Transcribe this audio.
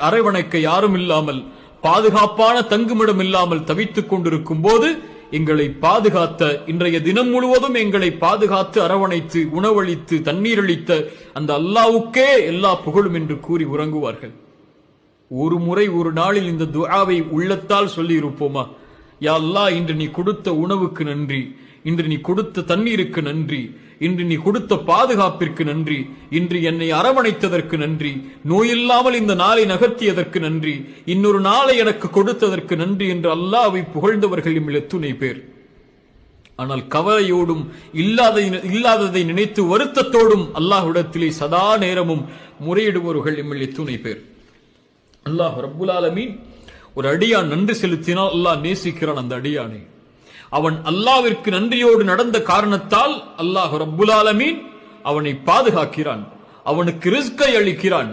அரவணைக்க யாரும் இல்லாமல், பாதுகாப்பான தங்குமிடம் இல்லாமல் தவித்துக் கொண்டிருக்கும் போது எங்களை பாதுகாத்த, இன்றைய தினம் முழுவதும் எங்களை பாதுகாத்து அரவணைத்து உணவளித்து தண்ணீரளித்த அந்த அல்லாவுக்கே எல்லா புகழும் என்று கூறி உறங்குவார்கள். ஒரு முறை ஒரு நாளில் இந்த துஆவை உள்ளத்தால் சொல்லி இருப்போமா? யா அல்லாஹ், இன்று நீ கொடுத்த உணவுக்கு நன்றி, இன்று நீ கொடுத்த தண்ணீருக்கு நன்றி, இன்று நீ கொடுத்த பாதுகாப்பிற்கு நன்றி, இன்று என்னை அரவணைத்ததற்கு நன்றி, நோயில்லாமல் இந்த நாளை நகர்த்தியதற்கு நன்றி, இன்னொரு நாளை எனக்கு கொடுத்ததற்கு நன்றி என்று அல்லாஹ்வை புகழ்ந்தவர்கள் எத்துணை பேர். ஆனால் கவலையோடும் இல்லாததை நினைத்து வருத்தத்தோடும் அல்லாஹ்விடத்திலே சதா நேரமும் முறையிடுபவர்கள் எத்துணை பேர். அல்லாஹ் ரப்புல் ஆலமீன் ஒரு அடியான் நன்றி செலுத்தினால் அல்லாஹ் நேசிக்கிறான் அந்த அடியானை. அவன் அல்லாஹ்விற்கு நன்றியோடு நடந்த காரணத்தால் அல்லாஹ் ரப்புல் ஆலமீன் அவனை பாதுகாக்கிறான், அவனுக்கு ரிஸ்கை அளிக்கிறான்.